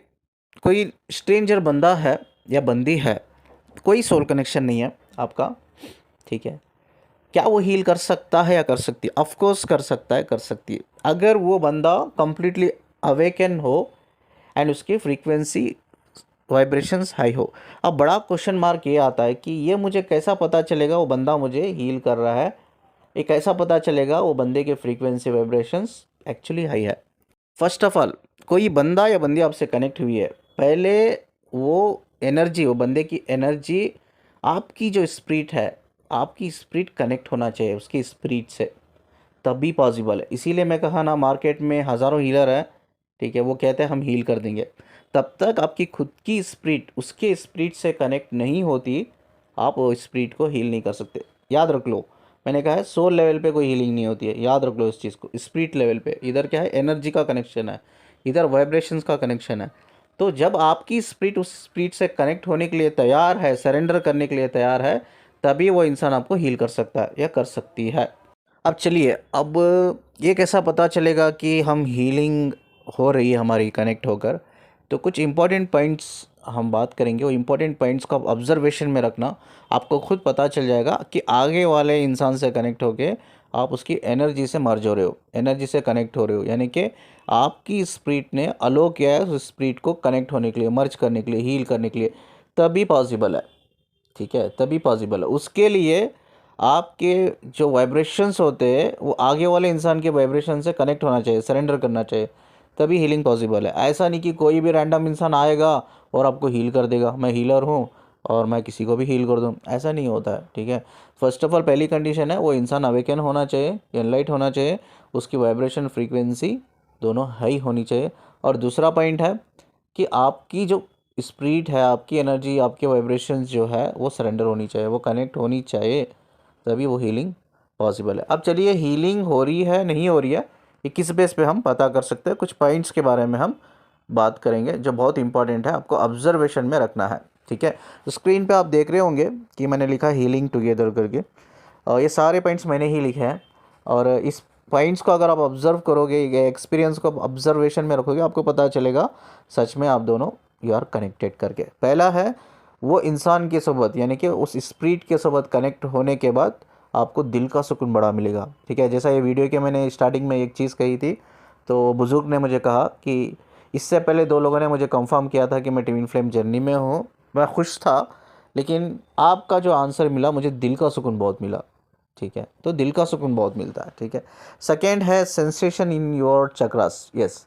कोई स्ट्रेंजर बंदा है या बंदी है, कोई सोल कनेक्शन नहीं है आपका, ठीक है, क्या वो हील कर सकता है या कर सकती है? ऑफ कोर्स कर सकता है, कर सकती है, अगर वो बंदा कंप्लीटली अवेकन हो एंड उसकी फ्रीक्वेंसी वाइब्रेशंस हाई हो। अब बड़ा क्वेश्चन मार्क ये आता है कि ये मुझे कैसा पता चलेगा वो बंदा मुझे हील कर रहा है, ये कैसा पता चलेगा वो बंदे के फ्रीक्वेंसी वाइब्रेशंस एक्चुअली हाई है? फर्स्ट ऑफ ऑल, कोई बंदा या बंदी आपसे कनेक्ट हुई है, पहले वो एनर्जी, वो बंदे की एनर्जी, आपकी जो स्पिरिट है, आपकी स्पिरिट कनेक्ट होना चाहिए उसकी स्पिरिट से, तभी पॉसिबल है। इसीलिए मैं कहा ना, मार्केट में हज़ारों हीलर हैं, ठीक है, वो कहते हैं हम हील कर देंगे, तब तक आपकी खुद की स्पिरिट उसके स्पिरिट से कनेक्ट नहीं होती, आप वो स्पिरिट को हील नहीं कर सकते। याद रख लो, मैंने कहा है सोल लेवल पे कोई हीलिंग नहीं होती है, याद रख लो इस चीज़ को। स्पिरिट लेवल पे इधर क्या है, एनर्जी का कनेक्शन है, इधर वाइब्रेशंस का कनेक्शन है। तो जब आपकी स्पिरिट उस स्पिरिट से कनेक्ट होने के लिए तैयार है, सरेंडर करने के लिए तैयार है, तभी वो इंसान आपको हील कर सकता है या कर सकती है। अब चलिए, अब ये कैसा पता चलेगा कि हम हीलिंग हो रही है हमारी कनेक्ट होकर? तो कुछ इंपॉर्टेंट पॉइंट्स हम बात करेंगे, वो इंपॉर्टेंट पॉइंट्स को आप ऑब्जर्वेशन में रखना, आपको खुद पता चल जाएगा कि आगे वाले इंसान से कनेक्ट होके आप उसकी एनर्जी से मर्ज हो रहे हो, एनर्जी से कनेक्ट हो रहे हो, यानी कि आपकी स्पिरिट ने अलो किया है उस स्पिरिट को कनेक्ट होने के लिए, मर्ज करने के लिए, हील करने के लिए, तभी पॉसिबल है, ठीक है, तभी पॉसिबल है। उसके लिए आपके जो वाइब्रेशंस होते हैं वो आगे वाले इंसान के वाइब्रेशन से कनेक्ट होना चाहिए, सरेंडर करना चाहिए, तभी हीलिंग पॉसिबल है। ऐसा नहीं कि कोई भी रैंडम इंसान आएगा और आपको हील कर देगा, मैं हीलर हूँ और मैं किसी को भी हील कर दूँ, ऐसा नहीं होता है, ठीक है। फर्स्ट ऑफ ऑल पहली कंडीशन है वो इंसान अवेकन होना चाहिए, एनलाइट होना चाहिए, उसकी वाइब्रेशन फ्रीक्वेंसी दोनों हाई होनी चाहिए। और दूसरा पॉइंट है कि आपकी जो स्पिरिट है, आपकी एनर्जी, आपके वाइब्रेशंस जो है वो सरेंडर होनी चाहिए, वो कनेक्ट होनी चाहिए, तभी वो हीलिंग पॉसिबल है। अब चलिए, हीलिंग हो रही है नहीं हो रही है, ये किस बेस पे हम पता कर सकते हैं? कुछ पॉइंट्स के बारे में हम बात करेंगे जो बहुत इंपॉर्टेंट है, आपको ऑब्जर्वेशन में रखना है, ठीक है। तो स्क्रीन पे आप देख रहे होंगे कि मैंने लिखा हीलिंग टुगेदर करके, और ये सारे पॉइंट्स मैंने ही लिखे हैं। और इस पॉइंट्स को अगर आप ऑब्जर्व करोगे, ये एक्सपीरियंस को ऑब्जर्वेशन में रखोगे, आपको पता चलेगा सच में आप दोनों यू आर कनेक्टेड करके। पहला है वो इंसान के सोबत, यानी कि उस स्पिरिट के सोबत कनेक्ट होने के बाद आपको दिल का सुकून बड़ा मिलेगा, ठीक है। जैसा ये वीडियो के मैंने स्टार्टिंग में एक चीज़ कही थी, तो बुजुर्ग ने मुझे कहा कि इससे पहले दो लोगों ने मुझे कंफर्म किया था कि मैं ट्विन फ्लेम जर्नी में हूँ, मैं खुश था, लेकिन आपका जो आंसर मिला मुझे दिल का सुकून बहुत मिला, ठीक है। तो दिल का सुकून बहुत मिलता है, ठीक है। सेकेंड है sensation in your chakras. Yes,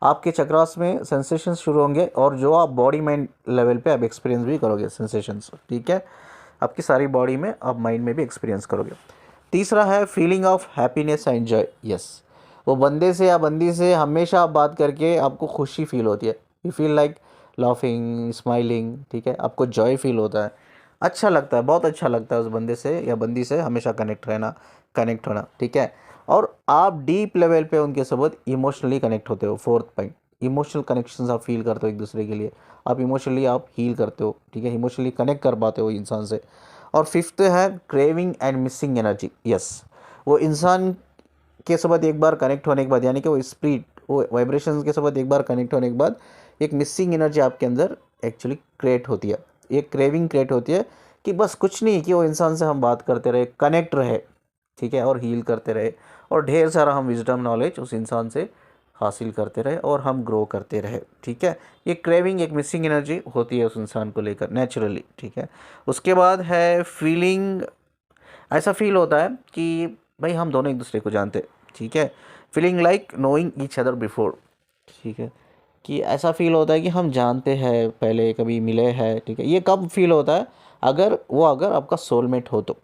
आपके चक्रास में सेंसेशंस शुरू होंगे और जो आप बॉडी माइंड लेवल पे आप एक्सपीरियंस भी करोगे सेंसेशंस, ठीक है, आपकी सारी बॉडी में, आप माइंड में भी एक्सपीरियंस करोगे। तीसरा है feeling of happiness and Joy. Yes, वो बंदे से या बंदी से हमेशा आप बात करके आपको खुशी फील होती है, you feel like laughing, smiling, ठीक है, आपको जॉय फील होता है, अच्छा लगता है, बहुत अच्छा लगता है उस बंदे से या बंदी से हमेशा कनेक्ट रहना, कनेक्ट होना, ठीक है। और आप डीप लेवल पे उनके साथ इमोशनली कनेक्ट होते हो। फोर्थ पॉइंट, इमोशनल कनेक्शंस आप फील करते हो एक दूसरे के लिए, आप इमोशनली आप हील करते हो, ठीक है, इमोशनली कनेक्ट कर पाते हो इंसान से। और फिफ्थ है craving and missing energy. Yes, वो इंसान के साथ एक बार कनेक्ट होने के बाद, यानी कि वो स्पिरिट, वो वाइब्रेशंस के साथ एक बार कनेक्ट होने के बाद एक मिसिंग एनर्जी आपके अंदर एक्चुअली क्रिएट होती है, एक क्रेविंग क्रिएट होती है कि बस कुछ नहीं, कि वो इंसान से हम बात करते रहे, कनेक्ट रहे, ठीक है, और हील करते रहे, और ढेर सारा हम विजडम नॉलेज उस इंसान से हासिल करते रहे और हम ग्रो करते रहे, ठीक है। ये क्रेविंग, एक मिसिंग एनर्जी होती है उस इंसान को लेकर नेचुरली, ठीक है। उसके बाद है फीलिंग, ऐसा फील होता है कि भाई हम दोनों एक दूसरे को जानते, ठीक है, feeling like knowing each other before, ठीक है, कि ऐसा फील होता है कि हम जानते हैं, पहले कभी मिले हैं, ठीक है। ये कब फील होता है? अगर आपका सोलमेट हो तो,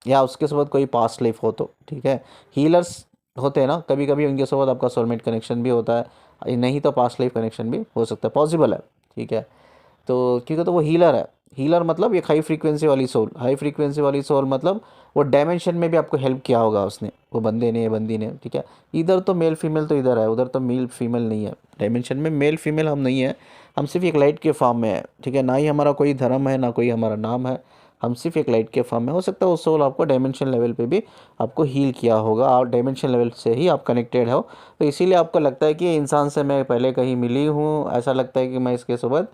या उसके साथ कोई पास्ट लाइफ हो तो, ठीक है। हीलर्स होते हैं ना, कभी कभी उनके साथ आपका सोलमेट कनेक्शन भी होता है, नहीं तो पास्ट लाइफ कनेक्शन भी हो सकता है, पॉसिबल है, ठीक है। तो क्योंकि तो वो हीलर है, हीलर मतलब एक हाई फ्रीक्वेंसी वाली सोल, हाई फ्रीक्वेंसी वाली सोल मतलब वो डायमेंशन में भी आपको हेल्प किया होगा उसने, वो बंदे ने, बंदी ने, ठीक है। इधर तो मेल फीमेल तो इधर है, उधर तो मेल फीमेल नहीं है। डायमेंशन में मेल फीमेल हम नहीं है, हम सिर्फ एक लाइट के फॉर्म में है, ठीक है। ना ही हमारा कोई धर्म है, ना कोई हमारा नाम है, हम सिर्फ एक लाइट के फॉर्म में। हो सकता है वो सोल आपको डायमेंशन लेवल पे भी आपको हील किया होगा, और डायमेंशन लेवल से ही आप कनेक्टेड हो, तो इसीलिए आपको लगता है कि ये इंसान से मैं पहले कहीं मिली हूँ, ऐसा लगता है कि मैं इसके साथ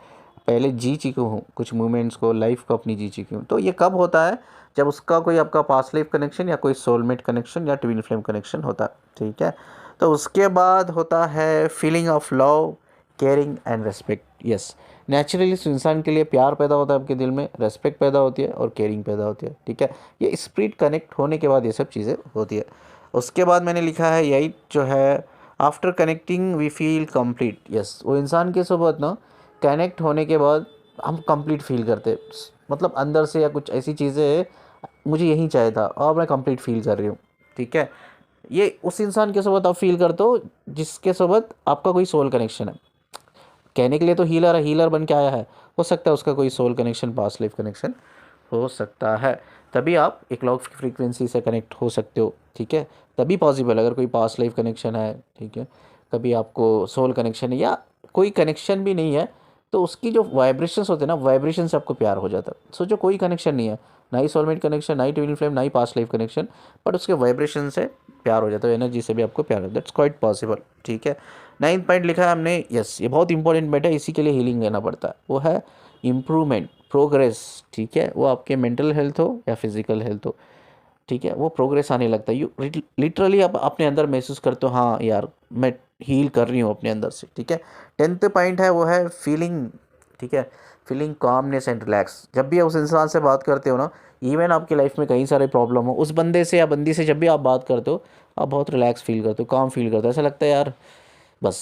पहले जी चुकी हूँ, कुछ मोमेंट्स को, लाइफ को अपनी जी चुकी हूँ। तो ये कब होता है? जब उसका कोई आपका पास्ट लाइफ कनेक्शन या कोई सोलमेट कनेक्शन या ट्विन फ्लेम कनेक्शन होता है, ठीक है। तो उसके बाद होता है feeling of love, caring and respect. Yes, naturally उस इंसान के लिए प्यार पैदा होता है आपके दिल में, रेस्पेक्ट पैदा होती है और केयरिंग पैदा होती है, ठीक है। ये स्पिरिट कनेक्ट होने के बाद ये सब चीज़ें होती है। उसके बाद मैंने लिखा है यही जो है, after connecting we feel complete. Yes, वो इंसान के साथ ना कनेक्ट होने के बाद हम कंप्लीट फील करते, मतलब अंदर से या कुछ ऐसी चीज़ें है, मुझे यही चाहिए था और मैं कंप्लीट फील कर रही हूँ, ठीक है। ये उस इंसान के साथ आप फील करते हो जिसके साथ आपका कोई सोल कनेक्शन है। कहने के लिए तो हीलर है, हीलर बन के आया है, हो सकता है उसका कोई soul connection, past life connection हो सकता है, तभी आप एक लॉ की फ्रीक्वेंसी से कनेक्ट हो सकते हो, ठीक है। तभी पॉसिबल, अगर कोई पास्ट लाइफ कनेक्शन है, ठीक है, कभी आपको सोल कनेक्शन है या कोई कनेक्शन भी नहीं है, तो उसकी जो वाइब्रेशंस होते हैं ना, वाइब्रेशन से आपको प्यार हो जाता है। सोचो कोई कनेक्शन नहीं है, ना ही सोलमेट कनेक्शन, ना ही ट्विन फ्लेम, ना ही पास्ट लाइफ कनेक्शन, बट उसके वाइब्रेशन से प्यार हो जाता है, एनर्जी से भी आपको प्यार होता है, दैट्स क्वाइट पॉसिबल, ठीक है। 9th पॉइंट लिखा है हमने, यस, ये बहुत इंपॉर्टेंट बेटा, इसी के लिए हीलिंग लेना पड़ता है, वो है इम्प्रूवमेंट, प्रोग्रेस, ठीक है। वो आपके मेंटल हेल्थ हो या फिजिकल हेल्थ हो, ठीक है, वो प्रोग्रेस आने लगता है। यू लिटरली आप अपने अंदर महसूस करते हो, हाँ यार मैं हील कर रही हूँ अपने अंदर से, ठीक है। 10th पॉइंट है वो है फीलिंग, ठीक है, फीलिंग कामनेस एंड रिलैक्स। जब भी आप उस इंसान से बात करते हो ना, इवन आपकी लाइफ में कई सारे प्रॉब्लम हो, उस बंदे से या बंदी से जब भी आप बात करते हो, आप बहुत रिलैक्स फील करते हो, काम फील करते हो, ऐसा लगता है यार बस,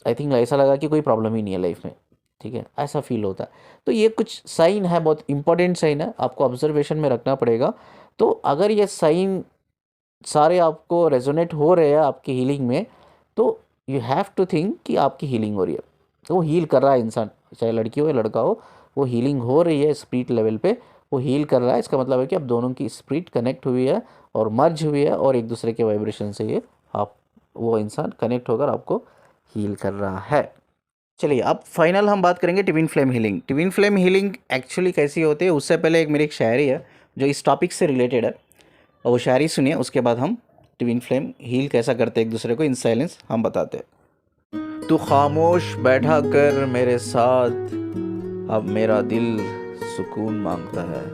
आई थिंक ऐसा लगा कि कोई प्रॉब्लम ही नहीं है लाइफ में, ठीक है, ऐसा फील होता है। तो ये कुछ साइन है, बहुत इंपॉर्टेंट साइन है, आपको ऑब्जर्वेशन में रखना पड़ेगा। तो अगर ये साइन सारे आपको रेजोनेट हो रहे हैं आपकी हीलिंग में, तो यू हैव टू थिंक कि आपकी हीलिंग हो रही है, तो वो हील कर रहा है इंसान, चाहे लड़की हो या लड़का हो, वो हीलिंग हो रही है स्पिरिट लेवल पे, वो हील कर रहा है। इसका मतलब है कि अब दोनों की स्पिरिट कनेक्ट हुई है और मर्ज हुई है, और एक दूसरे के वाइब्रेशन से ये आप, वो इंसान कनेक्ट होकर आपको हील कर रहा है। चलिए अब फाइनल हम बात करेंगे twin flame healing. Twin flame healing actually कैसी होती है, उससे पहले एक मेरी एक शायरी है जो इस टॉपिक से रिलेटेड है, और वो शायरी सुनिए, उसके बाद हम ट्विन फ्लेम हील कैसा करते एक दूसरे को इन साइलेंस हम बताते हैं। तू खामोश बैठा कर मेरे साथ, अब मेरा दिल सुकून मांगता है,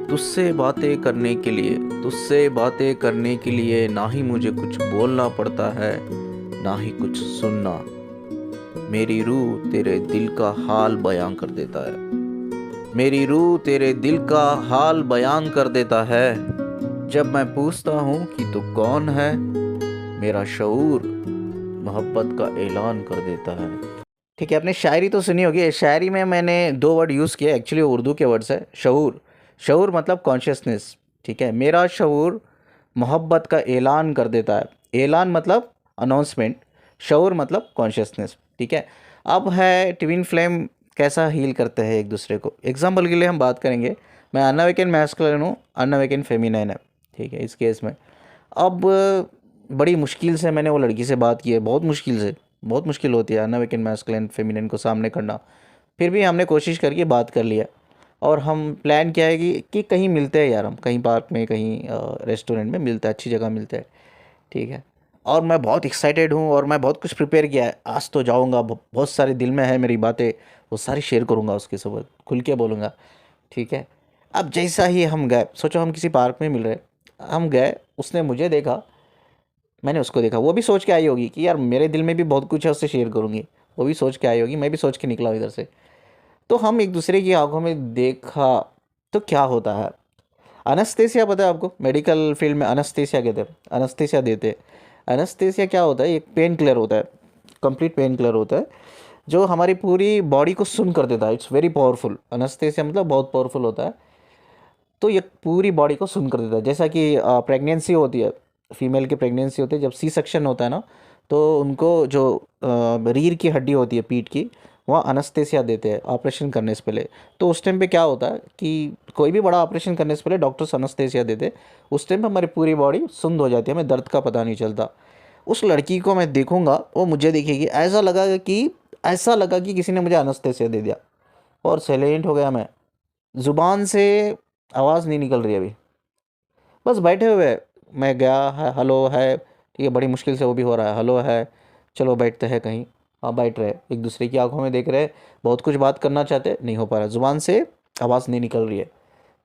तुझसे बातें करने के लिए, तुझसे बातें करने के लिए ना ही मुझे कुछ बोलना पड़ता है, ना ही कुछ सुनना, मेरी रूह तेरे दिल का हाल बयां कर देता है, मेरी रूह तेरे दिल का हाल बयान कर देता है, जब मैं पूछता हूँ कि तू कौन है, मेरा शऊर मोहब्बत का ऐलान कर देता है। ठीक है, आपने शायरी तो सुनी होगी, शायरी में मैंने 2 वर्ड यूज़ किए, एक्चुअली उर्दू के वर्ड्स है, शऊर, शऊर मतलब कॉन्शियसनेस, ठीक है। मेरा शऊर मोहब्बत का ऐलान कर देता है, ऐलान मतलब अनाउंसमेंट, शऊर मतलब कॉन्शियसनेस, ठीक है। अब है ट्विन फ्लेम कैसा हील करते हैं एक दूसरे को। एग्जाम्पल के लिए हम बात करेंगे, मैं अनअवेकन मैस्कुलिन हूँ, अनअवेकन फेमिनाइन है, ठीक है। इस केस में अब बड़ी मुश्किल से मैंने वो लड़की से बात की है, बहुत मुश्किल से, बहुत मुश्किल होती है अनअवेकन मैस्कुलिन फेमिनिन को सामने करना, फिर भी हमने कोशिश करके बात कर लिया, और हम प्लान किया है कि कहीं मिलते हैं यार, हम कहीं पार्क में, कहीं रेस्टोरेंट में मिलता है, अच्छी जगह मिलता है, ठीक है। और मैं बहुत एक्साइटेड हूँ और मैं बहुत कुछ प्रिपेयर किया है, आज तो जाऊँगा, बहुत सारे दिल में है मेरी बातें, वो सारी शेयर करूँगा उसके साथ, खुल के बोलूँगा, ठीक है। अब जैसा ही हम गए, सोचो हम किसी पार्क में मिल रहे, हम गए, उसने मुझे देखा, मैंने उसको देखा, वो भी सोच के आई होगी कि यार मेरे दिल में भी बहुत कुछ है, उससे शेयर करूँगी, वो भी सोच के आई होगी, मैं भी सोच के निकला इधर से। तो हम एक दूसरे की आंखों में देखा, तो क्या होता है, अनस्थेसिया पता है आपको, मेडिकल फील्ड में अनस्थेसिया कहते हैं, अनस्थेसिया देते हैं। अनस्थेसिया क्या होता है, एक पेन किलर होता है, कंप्लीट पेन किलर होता है, जो हमारी पूरी बॉडी को सुन कर देता है, इट्स वेरी पावरफुल, अनस्थेसिया मतलब बहुत पावरफुल होता है। तो ये पूरी बॉडी को सुन कर देता है, जैसा कि प्रेगनेंसी होती है, फीमेल की प्रेगनेंसी होती है, जब सी सेक्शन होता है ना, तो उनको जो रीढ़ की हड्डी होती है पीठ की, वहाँ अनस्थेसिया देते हैं ऑपरेशन करने से पहले। तो उस टाइम पे क्या होता है कि कोई भी बड़ा ऑपरेशन करने से पहले डॉक्टर्स अनस्थेसिया देते हैं। उस टाइम पे हमारी पूरी बॉडी सुंद हो जाती है, हमें दर्द का पता नहीं चलता। उस लड़की को मैं देखूंगा, वो मुझे देखेगी, ऐसा लगा कि किसी ने मुझे अनस्थेसिया दे दिया और साइलेंट हो गया मैं। ज़ुबान से आवाज़ नहीं निकल रही अभी, बस बैठे हुए। मैं गया है, हेलो है, ठीक है, बड़ी मुश्किल से वो भी हो रहा है, हेलो है, चलो बैठते हैं कहीं। हाँ बैठ रहे, एक दूसरे की आंखों में देख रहे, बहुत कुछ बात करना चाहते, नहीं हो पा रहा, ज़ुबान से आवाज़ नहीं निकल रही है।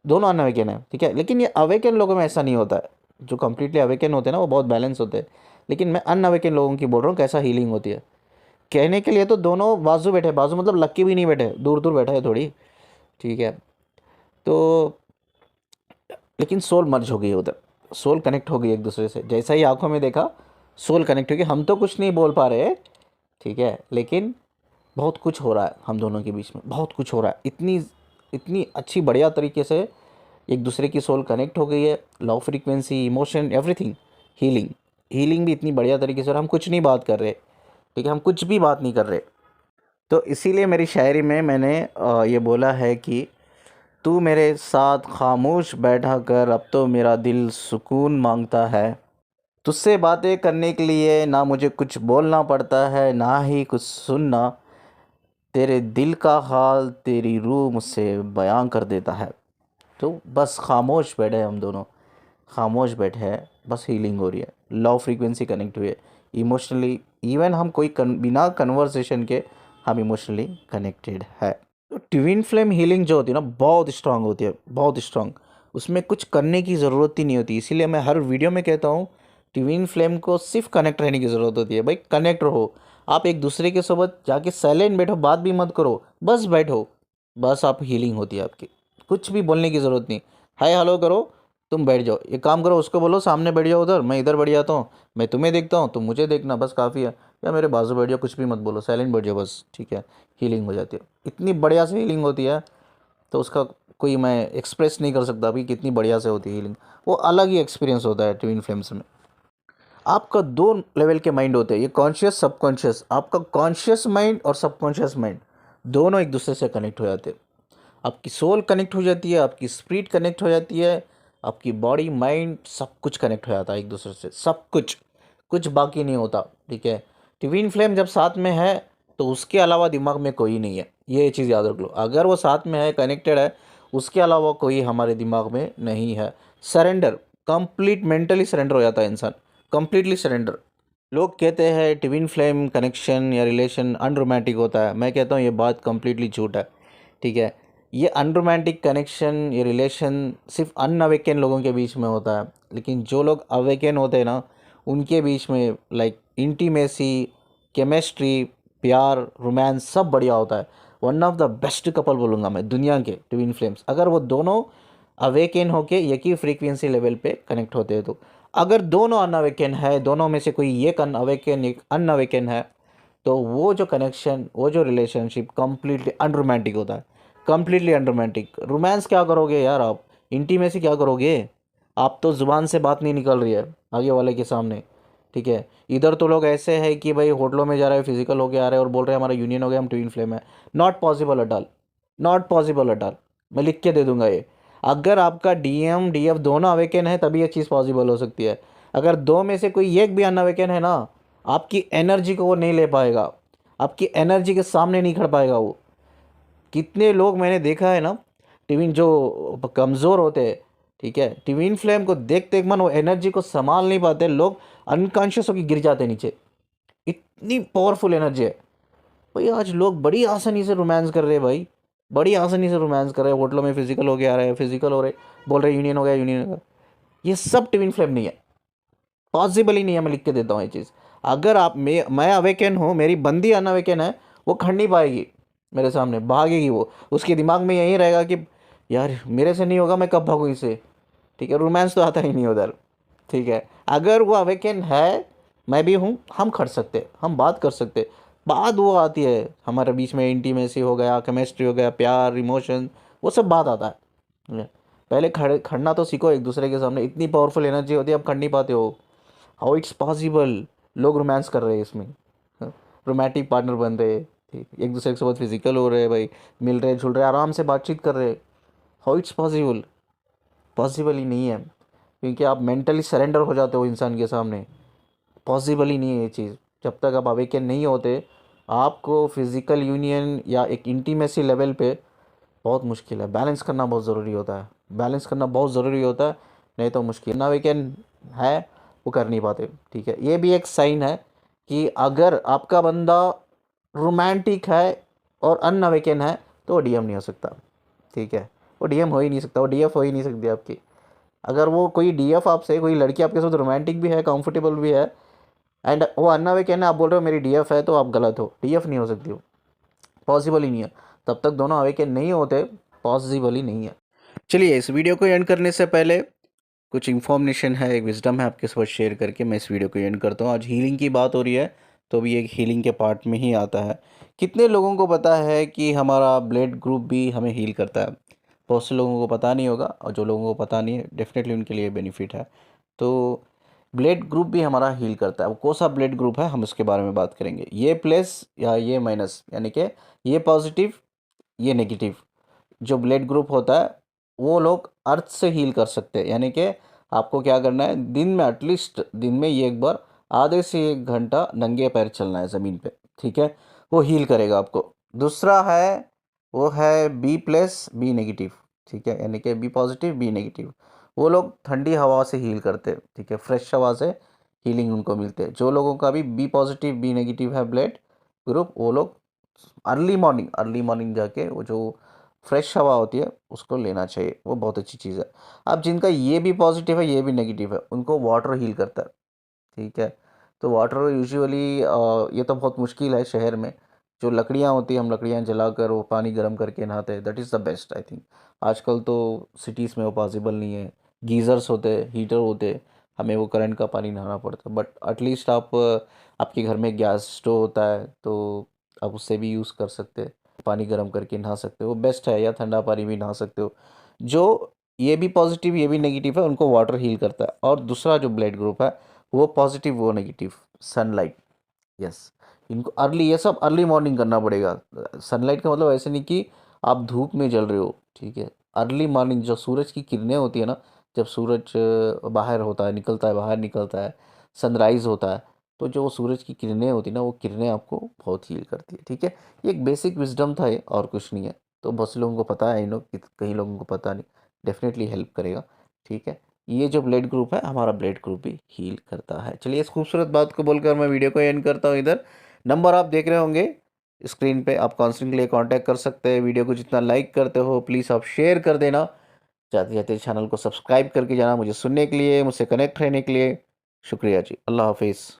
दोनों अनअवेकन है, ठीक है, लेकिन ये अवेकन लोगों में ऐसा नहीं होता है। जो कम्प्लीटली अवेकन होते हैं ना वो बहुत बैलेंस होते हैं। लेकिन मैं अनअवेकन लोगों की बोल रहा हूँ कैसा हीलिंग होती है। कहने के लिए तो दोनों बाजू बैठे, बाजू मतलब लक्की भी नहीं बैठे, दूर दूर बैठे है थोड़ी, ठीक है। तो लेकिन सोल मर्ज हो गई उधर, सोल कनेक्ट हो गई एक दूसरे से। जैसा ही आंखों में देखा, सोल कनेक्ट हो गई। हम तो कुछ नहीं बोल पा रहे, ठीक है, लेकिन बहुत कुछ हो रहा है हम दोनों के बीच में, बहुत कुछ हो रहा है। इतनी इतनी अच्छी बढ़िया तरीके से एक दूसरे की सोल कनेक्ट हो गई है। Low frequency, emotion, everything, healing. Healing भी इतनी बढ़िया तरीके से, और हम कुछ नहीं बात कर रहे, ठीक है, हम कुछ भी बात नहीं कर रहे। तो इसीलिए मेरी शायरी में मैंने ये बोला है कि तू मेरे साथ खामोश बैठा कर, अब तो मेरा दिल सुकून मांगता है। तुझसे बातें करने के लिए ना मुझे कुछ बोलना पड़ता है, ना ही कुछ सुनना। तेरे दिल का हाल तेरी रूह मुझसे बयां कर देता है। तो बस खामोश बैठे हैं हम दोनों, खामोश बैठे हैं, बस हीलिंग हो रही है, लो फ्रीक्वेंसी कनेक्ट हुई है इमोशनली। इवन हम बिना कन्वर्सेशन के हम इमोशनली कनेक्टेड है। तो ट्विन फ्लेम हीलिंग जो होती है ना, बहुत स्ट्रांग होती है, बहुत स्ट्रांग। उसमें कुछ करने की ज़रूरत ही नहीं होती। इसीलिए मैं हर वीडियो में कहता हूँ ट्विन फ्लेम को सिर्फ कनेक्ट रहने की ज़रूरत होती है। भाई कनेक्ट रहो, आप एक दूसरे के साथ जाके साइलेंट बैठो, बात भी मत करो, बस बैठो, बस आप हीलिंग होती है आपकी। कुछ भी बोलने की ज़रूरत नहीं, हाय हेलो करो, तुम बैठ जाओ। एक काम करो, उसको बोलो सामने बैठ जाओ उधर, मैं इधर बैठ जाता हूँ, मैं तुम्हें देखता हूँ, तुम मुझे देखना, बस काफ़ी है। या मेरे बाजू बैठ जाओ, कुछ भी मत बोलो, साइलेंट बैठ जाओ बस, ठीक है, हीलिंग हो जाती है। इतनी बढ़िया से हीलिंग होती है, तो उसका कोई मैं एक्सप्रेस नहीं कर सकता अभी कितनी बढ़िया से होती है हीलिंग। वो अलग ही एक्सपीरियंस होता है ट्विन फ्लेम्स में। आपका दो लेवल के माइंड होते हैं, ये कॉन्शियस सबकॉन्शियस। आपका कॉन्शियस माइंड और सबकॉन्शियस माइंड दोनों एक दूसरे से कनेक्ट हो जाते हैं। आपकी सोल कनेक्ट हो जाती है, आपकी स्पिरिट कनेक्ट हो जाती है, आपकी बॉडी माइंड सब कुछ कनेक्ट हो जाता है एक दूसरे से, सब कुछ, कुछ बाकी नहीं होता, ठीक है। ट्विन फ्लेम जब साथ में है तो उसके अलावा दिमाग में कोई नहीं है, ये चीज़ याद रख लो। अगर वो साथ में है, कनेक्टेड है, उसके अलावा कोई हमारे दिमाग में नहीं है। सरेंडर, कंप्लीट मेंटली सरेंडर हो जाता है इंसान, कंप्लीटली सरेंडर। लोग कहते हैं ट्विन फ्लेम कनेक्शन या रिलेशन अनरोमांटिक होता है, मैं कहता हूँ ये बात कंप्लीटली झूठ है, ठीक है। ये अनरोमांटिक कनेक्शन, ये रिलेशन सिर्फ अनअवेकन लोगों के बीच में होता है। लेकिन जो लोग अवेकन होते हैं ना, उनके बीच में लाइक इंटीमेसी, केमिस्ट्री, प्यार, रोमांस सब बढ़िया होता है। One of the best couple बोलूँगा मैं दुनिया के, ट्विन फ्लेम्स, अगर वो दोनों अवेकन होके एक ही फ्रीक्वेंसी लेवल पे कनेक्ट होते हैं तो। अगर दोनों अनअवेकन है, दोनों में से कोई एक अनअवेकन एक अनअवेकन है, तो वो जो कनेक्शन, वो जो रिलेशनशिप कंप्लीटली अनरोमांटिक होता है, कंप्लीटली अनरोमांटिक। रोमांस क्या करोगे यार आप, इंटीमेसी क्या करोगे आप, तो ज़ुबान से बात नहीं निकल रही है आगे वाले के सामने, ठीक है। इधर तो लोग ऐसे हैं कि भाई होटलों में जा रहे हैं, फिजिकल होके आ रहे हैं और बोल रहे हैं हमारा यूनियन हो गया, हम ट्विन फ्लेम है। Not possible at all, not possible at all. मैं लिख के दे दूंगा ये। अगर आपका डीएम डीएफ दोनों अवेकन है तभी ये चीज़ पॉसिबल हो सकती है। अगर दो में से कोई एक भी अनअवेकन है ना, आपकी एनर्जी को वो नहीं ले पाएगा, आपकी एनर्जी के सामने नहीं खड़ पाएगा वो। कितने लोग मैंने देखा है ना, ट्विन जो कमज़ोर होते हैं, ठीक है, ट्विन फ्लेम को देखते एक मन वो एनर्जी को संभाल नहीं पाते, लोग अनकॉन्शियस होकर गिर जाते नीचे। इतनी पावरफुल एनर्जी है भाई। आज लोग बड़ी आसानी से रोमांस कर रहे हैं भाई, बड़ी आसानी से रोमांस कर रहे हैं, होटलों में फिजिकल हो गया आ रहे हैं, फिजिकल हो रहे, बोल रहे यूनियन हो गया, यूनियन हो गया। ये सब ट्विन फ्लेम नहीं है, पॉसिबल ही नहीं है। मैं लिख के देता हूँ ये चीज़। अगर आप मैं अवेकन हूँ, मेरी बंदी अनअवेकन है, वो खड़ नहीं पाएगी मेरे सामने, भागेगी वो। उसके दिमाग में यही रहेगा कि यार मेरे से नहीं होगा, मैं कब भागूँ इससे, ठीक है। रोमांस तो आता ही नहीं उधर, ठीक है। अगर वो अवेकन है, मैं भी हूँ, हम खड़ सकते, हम बात कर सकते। बात वो आती है हमारे बीच में, इंटीमेसी हो गया, केमिस्ट्री हो गया, प्यार, इमोशन, वो सब बात आता है। पहले खड़ना तो सीखो एक दूसरे के सामने। इतनी पावरफुल एनर्जी होती है, आप खड़ नहीं पाते हो। How it's possible. लोग रोमांस कर रहे हैं इसमें, रोमांटिक पार्टनर बन रहे, ठीक, एक दूसरे के साथ फिजिकल हो रहे हैं भाई, मिल रहे जुल रहे, आराम से बातचीत कर रहे। How it's possible? पॉसिबल ही नहीं है, क्योंकि आप मेंटली सरेंडर हो जाते हो इंसान के सामने। पॉसिबल ही नहीं है ये चीज़। जब तक आप अवेकन नहीं होते, आपको फिजिकल यूनियन या एक इंटीमेसी लेवल पे बहुत मुश्किल है। बैलेंस करना बहुत ज़रूरी होता है, बैलेंस करना बहुत ज़रूरी होता है, नहीं तो मुश्किल ना वीकेंड है, वो कर नहीं पाते। ठीक है, ये भी एक साइन है कि अगर आपका बंदा रोमांटिक है और अनअवेकन है तो वो डीएम नहीं हो सकता। ठीक है, वो डीएम हो ही नहीं सकता, वो डीएफ हो ही नहीं सकती आपकी। अगर वो कोई डीएफ आपसे, कोई लड़की आपके साथ रोमांटिक भी है, कंफर्टेबल भी है, एंड वो अनअवेकन है, आप बोल रहे हो मेरी डीएफ है, तो आप गलत हो। डीएफ नहीं हो सकती वो, पॉसिबल ही नहीं है। तब तक दोनों अवेकन नहीं होते, पॉसिबल ही नहीं है। चलिए, इस वीडियो को एंड करने से पहले कुछ इन्फॉर्मेशन है, एक विजडम है आपके साथ शेयर करके मैं इस वीडियो को एंड करता हूँ। आज हीलिंग की बात हो रही है, तो भी एक हीलिंग के पार्ट में ही आता है। कितने लोगों को पता है कि हमारा ब्लड ग्रुप भी हमें हील करता है? बहुत से लोगों को पता नहीं होगा, और जो लोगों को पता नहीं है डेफिनेटली उनके लिए बेनिफिट है। तो ब्लड ग्रुप भी हमारा हील करता है। वो कौन सा ब्लड ग्रुप है, हम उसके बारे में बात करेंगे। ये प्लस या ये माइनस, यानी कि ये पॉजिटिव, ये नेगेटिव जो ब्लड ग्रुप होता है, वो लोग अर्थ से हील कर सकते हैं। यानी कि आपको क्या करना है, दिन में एटलीस्ट, दिन में ये एक बार आधे से 1 घंटा नंगे पैर चलना है ज़मीन पे। ठीक है, वो हील करेगा आपको। दूसरा है, वो है बी प्लस बी नेगेटिव। ठीक है, यानी कि बी पॉजिटिव बी नेगेटिव, वो लोग ठंडी हवा से हील करते हैं। ठीक है, फ्रेश हवा से हीलिंग उनको मिलते है। जो लोगों का भी बी पॉजिटिव बी नेगेटिव है ब्लड ग्रुप, वो लोग अर्ली मॉर्निंग जाके वो जो फ्रेश हवा होती है उसको लेना चाहिए, वो बहुत अच्छी चीज़ है। अब जिनका ये भी पॉजिटिव है ये भी नेगेटिव है, उनको वाटर हील करता है। ठीक है, तो वाटर यूजुअली, ये तो बहुत मुश्किल है शहर में। जो लकड़ियाँ होती हैं, हम लकड़ियाँ जलाकर वो पानी गर्म करके नहाते हैं, that is the best I think. आजकल तो सिटीज़ में वो पॉसिबल नहीं है। गीज़र्स होते हैं, हीटर होते हैं, हमें वो करंट का पानी नहाना पड़ता है। बट एटलीस्ट आप, आपके घर में गैस स्टोव होता है तो आप उससे भी यूज़ कर सकते हैं, पानी गर्म करके नहा सकते हो, वो बेस्ट है। या ठंडा पानी भी नहा सकते हो। जो ये भी पॉजिटिव ये भी नेगेटिव है, उनको वाटर हील करता है। और दूसरा जो ब्लड ग्रुप है, वो पॉजिटिव वो नेगेटिव, सनलाइट। यस, इनको अर्ली, ये सब अर्ली मॉर्निंग करना पड़ेगा। सनलाइट का मतलब ऐसे नहीं कि आप धूप में जल रहे हो। ठीक है, अर्ली मॉर्निंग जो सूरज की किरणें होती है ना, जब सूरज बाहर होता है, निकलता है, बाहर निकलता है, सनराइज़ होता है, तो जो सूरज की किरणें होती है ना, वो किरणें आपको बहुत हील करती है। ठीक है, ये एक बेसिक विजडम था ये, और कुछ नहीं है। तो बहुत से लोगों को पता है, इन लोग, कई लोगों को पता नहीं, डेफिनेटली हेल्प करेगा। ठीक है, ये जो ब्लड ग्रुप है, हमारा ब्लड ग्रुप भी हील करता है। चलिए, इस खूबसूरत बात को बोलकर मैं वीडियो को एंड करता हूँ इधर। नंबर आप देख रहे होंगे स्क्रीन पे, आप काउंसलिंग के लिए कांटेक्ट कर सकते हैं। वीडियो को जितना लाइक करते हो प्लीज़ आप शेयर कर देना। जाते जाते चैनल को सब्सक्राइब करके जाना। मुझे सुनने के लिए, मुझसे कनेक्ट रहने के लिए शुक्रिया जी। अल्लाह हाफिज़।